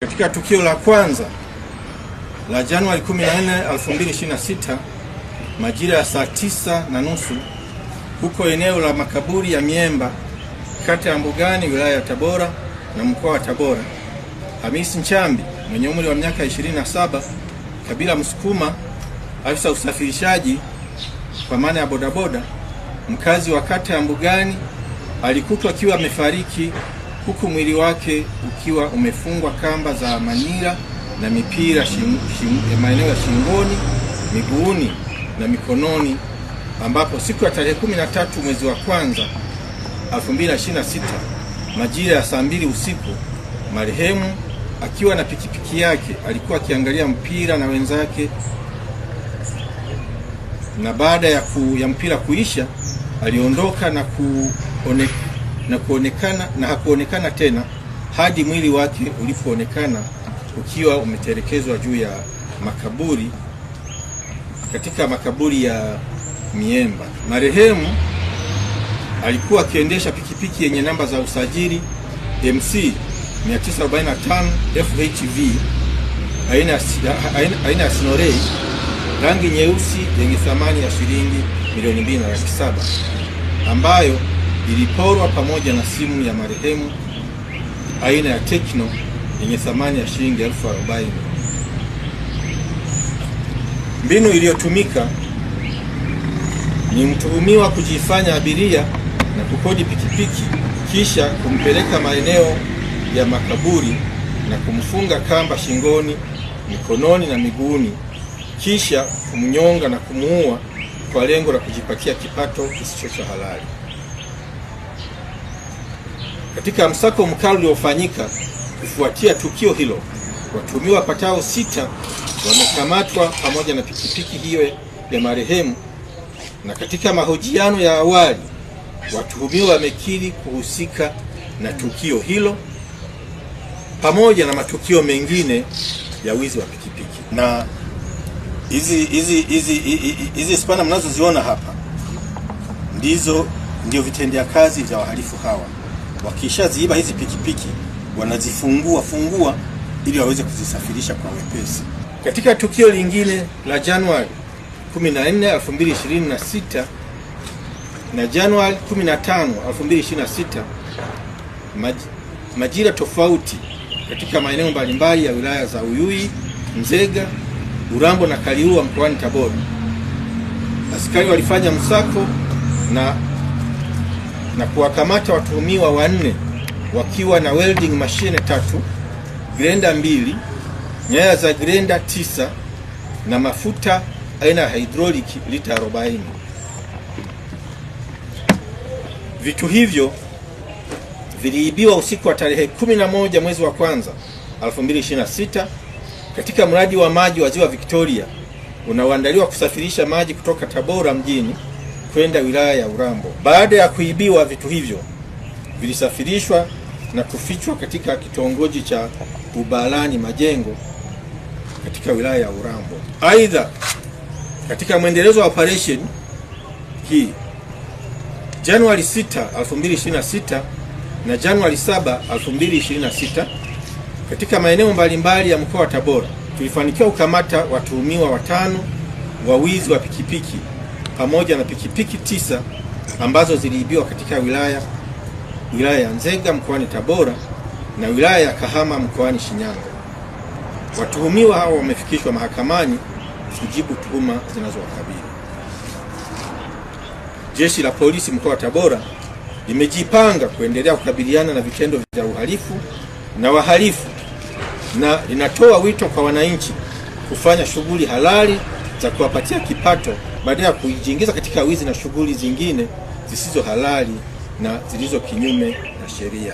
Katika tukio la kwanza la Januari 14, 2026 majira ya saa 9:30 huko eneo la makaburi ya Miemba, kata ya Mbugani, wilaya ya Tabora na mkoa wa Tabora, Hamisi Nchambi mwenye umri wa miaka 27, kabila Msukuma, afisa usafirishaji kwa maana ya bodaboda, mkazi wa kata ya Mbugani, alikutwa akiwa amefariki huku mwili wake ukiwa umefungwa kamba za manira na mipira maeneo ya shingoni, miguuni na mikononi, ambapo siku ya tarehe 13 mwezi wa kwanza 2026 majira ya saa 2 usiku marehemu akiwa na pikipiki yake alikuwa akiangalia mpira na wenzake, na baada ya mpira kuisha aliondoka na hakuonekana tena hadi mwili wake ulipoonekana ukiwa umetelekezwa juu ya makaburi katika makaburi ya Miemba. Marehemu alikuwa akiendesha pikipiki yenye namba za usajili MC 945 FHV aina ya Sinorei, rangi nyeusi yenye thamani ya shilingi milioni 2.7 ambayo iliporwa pamoja na simu ya marehemu aina ya Tecno yenye thamani ya shilingi 40,000. Mbinu iliyotumika ni mtuhumiwa kujifanya abiria na kukodi pikipiki kisha kumpeleka maeneo ya makaburi na kumfunga kamba shingoni, mikononi na miguuni, kisha kumnyonga na kumuua kwa lengo la kujipatia kipato kisicho cha halali. Katika msako mkali uliofanyika kufuatia tukio hilo, watuhumiwa wapatao 6 wamekamatwa pamoja na pikipiki hiyo ya marehemu, na katika mahojiano ya awali watuhumiwa wamekiri kuhusika na tukio hilo pamoja na matukio mengine ya wizi wa pikipiki. Na hizi spana mnazoziona hapa ndio vitendea kazi vya wahalifu hawa. Wakishaziiba hizi pikipiki wanazifungua ili waweze kuzisafirisha kwa wepesi. Katika tukio lingine la Januari 14, 2026 na Januari 15, 2026 majira tofauti katika maeneo mbalimbali ya wilaya za Uyui, Nzega, Urambo na Kaliua mkoani Tabora, askari walifanya msako na kuwakamata watuhumiwa 4 wakiwa na welding machine 3, grenda 2, nyaya za grenda 9 na mafuta aina ya hydraulic lita 40. Vitu hivyo viliibiwa usiku wa tarehe 11 mwezi wa kwanza 2026 katika mradi wa maji wa Ziwa Victoria unaoandaliwa kusafirisha maji kutoka Tabora mjini kwenda wilaya ya Urambo. Baada ya kuibiwa, vitu hivyo vilisafirishwa na kufichwa katika kitongoji cha Ubalani Majengo katika wilaya ya Urambo. Aidha, katika mwendelezo wa operation hii Januari 6, 2026 na Januari 7, 2026 katika maeneo mbalimbali ya mkoa wa Tabora tulifanikiwa kukamata watuhumiwa 5 wa wizi wa pikipiki pamoja na pikipiki 9 ambazo ziliibiwa katika wilaya ya Nzega mkoani Tabora na wilaya ya Kahama mkoani Shinyanga. Watuhumiwa hao wamefikishwa mahakamani kujibu tuhuma zinazowakabili. Jeshi la polisi mkoa wa Tabora limejipanga kuendelea kukabiliana na vitendo vya uhalifu na wahalifu, na linatoa wito kwa wananchi kufanya shughuli halali za kuwapatia kipato badala ya kujiingiza katika wizi na shughuli zingine zisizo halali na zilizo kinyume na sheria.